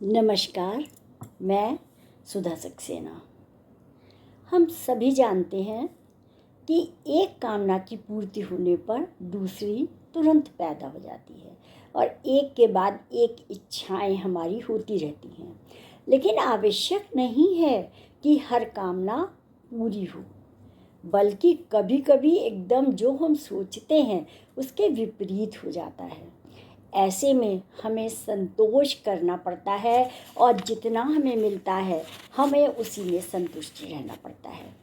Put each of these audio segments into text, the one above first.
नमस्कार। मैं सुधा सक्सेना। हम सभी जानते हैं कि एक कामना की पूर्ति होने पर दूसरी तुरंत पैदा हो जाती है और एक के बाद एक इच्छाएं हमारी होती रहती हैं। लेकिन आवश्यक नहीं है कि हर कामना पूरी हो, बल्कि कभी कभी एकदम जो हम सोचते हैं उसके विपरीत हो जाता है। ऐसे में हमें संतोष करना पड़ता है और जितना हमें मिलता है हमें उसी में संतुष्ट रहना पड़ता है।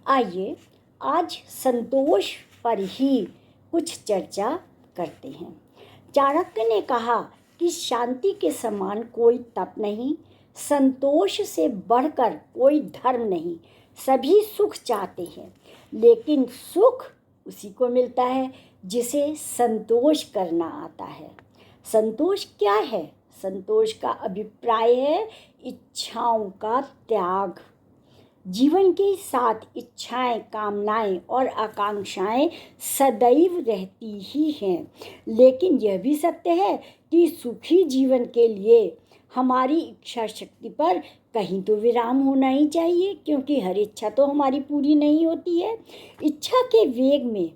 आइए आज संतोष पर ही कुछ चर्चा करते हैं। चाणक्य ने कहा कि शांति के समान कोई तप नहीं, संतोष से बढ़कर कोई धर्म नहीं। सभी सुख चाहते हैं, लेकिन सुख उसी को मिलता है जिसे संतोष करना आता है। संतोष क्या है? संतोष का अभिप्राय है इच्छाओं का त्याग। जीवन के साथ इच्छाएं, कामनाएं और आकांक्षाएं सदैव रहती ही हैं, लेकिन यह भी सत्य है कि सुखी जीवन के लिए हमारी इच्छा शक्ति पर कहीं तो विराम होना ही चाहिए, क्योंकि हर इच्छा तो हमारी पूरी नहीं होती है। इच्छा के वेग में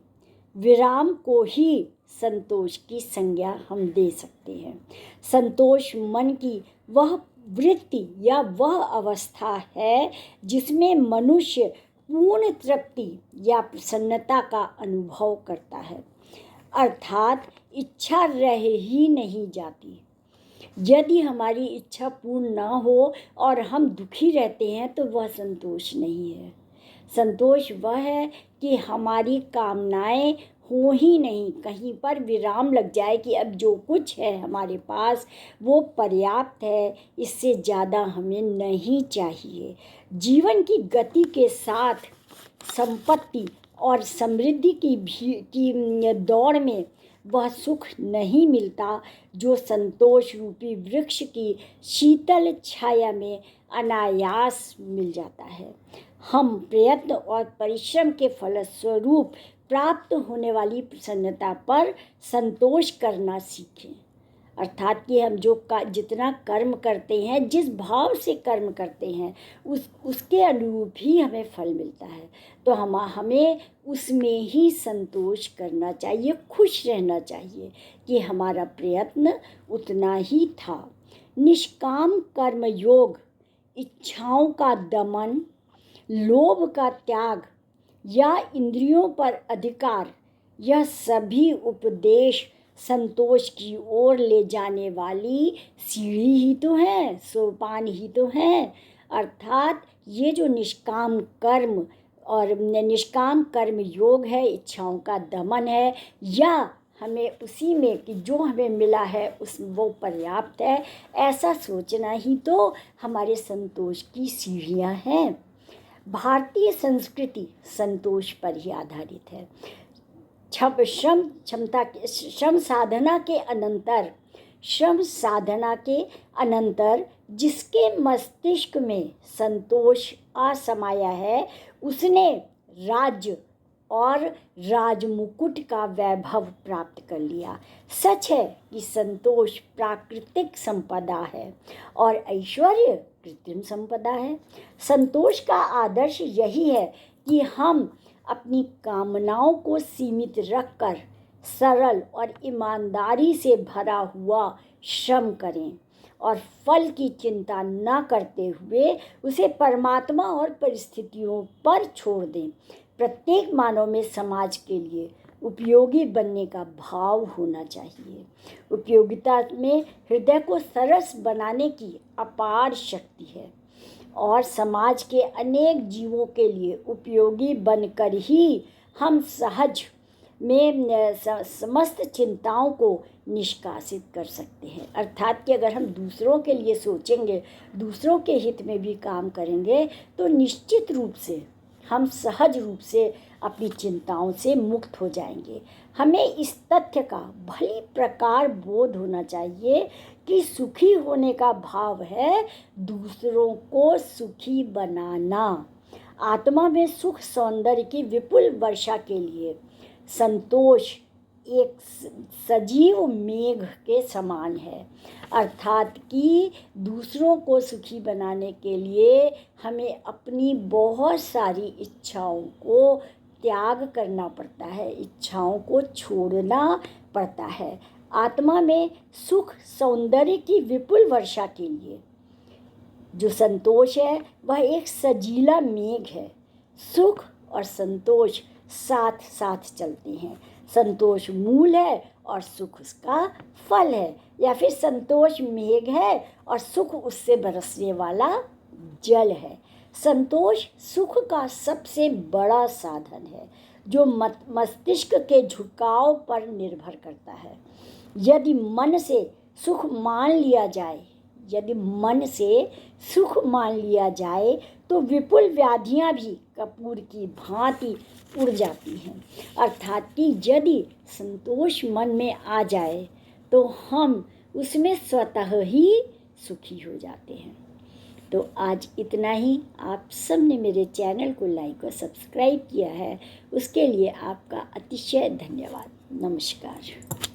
विराम को ही संतोष की संज्ञा हम दे सकते हैं। संतोष मन की वह वृत्ति या वह अवस्था है जिसमें मनुष्य पूर्ण तृप्ति या प्रसन्नता का अनुभव करता है, अर्थात इच्छा रह ही नहीं जाती। यदि हमारी इच्छा पूर्ण न हो और हम दुखी रहते हैं तो वह संतोष नहीं है। संतोष वह है कि हमारी कामनाएं हो ही नहीं, कहीं पर विराम लग जाए कि अब जो कुछ है हमारे पास वो पर्याप्त है, इससे ज़्यादा हमें नहीं चाहिए। जीवन की गति के साथ संपत्ति और समृद्धि की दौड़ में वह सुख नहीं मिलता जो संतोष रूपी वृक्ष की शीतल छाया में अनायास मिल जाता है। हम प्रयत्न और परिश्रम के फलस्वरूप प्राप्त होने वाली प्रसन्नता पर संतोष करना सीखें, अर्थात कि हम जितना कर्म करते हैं, जिस भाव से कर्म करते हैं उसके अनुरूप ही हमें फल मिलता है। तो हमें उसमें ही संतोष करना चाहिए, खुश रहना चाहिए कि हमारा प्रयत्न उतना ही था। निष्काम कर्म योग, इच्छाओं का दमन, लोभ का त्याग या इंद्रियों पर अधिकार, यह सभी उपदेश संतोष की ओर ले जाने वाली सीढ़ी ही तो है, सोपान ही तो है। अर्थात ये जो निष्काम कर्म और निष्काम कर्म योग है, इच्छाओं का दमन है, या हमें उसी में कि जो हमें मिला है वो पर्याप्त है, ऐसा सोचना ही तो हमारे संतोष की सीढ़ियाँ हैं। भारतीय संस्कृति संतोष पर ही आधारित है। श्रम साधना के अनंतर जिसके मस्तिष्क में संतोष आसमाया है, उसने राज्य और राजमुकुट का वैभव प्राप्त कर लिया। सच है कि संतोष प्राकृतिक संपदा है और ऐश्वर्य कृत्रिम संपदा है। संतोष का आदर्श यही है कि हम अपनी कामनाओं को सीमित रखकर सरल और ईमानदारी से भरा हुआ श्रम करें और फल की चिंता न करते हुए उसे परमात्मा और परिस्थितियों पर छोड़ दें। प्रत्येक मानव में समाज के लिए उपयोगी बनने का भाव होना चाहिए। उपयोगिता में हृदय को सरस बनाने की अपार शक्ति है और समाज के अनेक जीवों के लिए उपयोगी बनकर ही हम सहज में समस्त चिंताओं को निष्कासित कर सकते हैं। अर्थात कि अगर हम दूसरों के लिए सोचेंगे, दूसरों के हित में भी काम करेंगे, तो निश्चित रूप से हम सहज रूप से अपनी चिंताओं से मुक्त हो जाएंगे। हमें इस तथ्य का भली प्रकार बोध होना चाहिए कि सुखी होने का भाव है दूसरों को सुखी बनाना। आत्मा में सुख सौंदर्य की विपुल वर्षा के लिए संतोष एक सजीव मेघ के समान है, अर्थात कि दूसरों को सुखी बनाने के लिए हमें अपनी बहुत सारी इच्छाओं को त्याग करना पड़ता है, इच्छाओं को छोड़ना पड़ता है। आत्मा में सुख सौंदर्य की विपुल वर्षा के लिए जो संतोष है वह एक सजीला मेघ है। सुख और संतोष साथ साथ चलते हैं। संतोष मूल है और सुख उसका फल है, या फिर संतोष मेघ है और सुख उससे बरसने वाला जल है। संतोष सुख का सबसे बड़ा साधन है जो मस्तिष्क के झुकाव पर निर्भर करता है। यदि मन से सुख मान लिया जाए तो विपुल व्याधियां भी कपूर की भांति उड़ जाती हैं। अर्थात कि यदि संतोष मन में आ जाए तो हम उसमें स्वतः ही सुखी हो जाते हैं। तो आज इतना ही। आप सब ने मेरे चैनल को लाइक और सब्सक्राइब किया है, उसके लिए आपका अतिशय धन्यवाद। नमस्कार।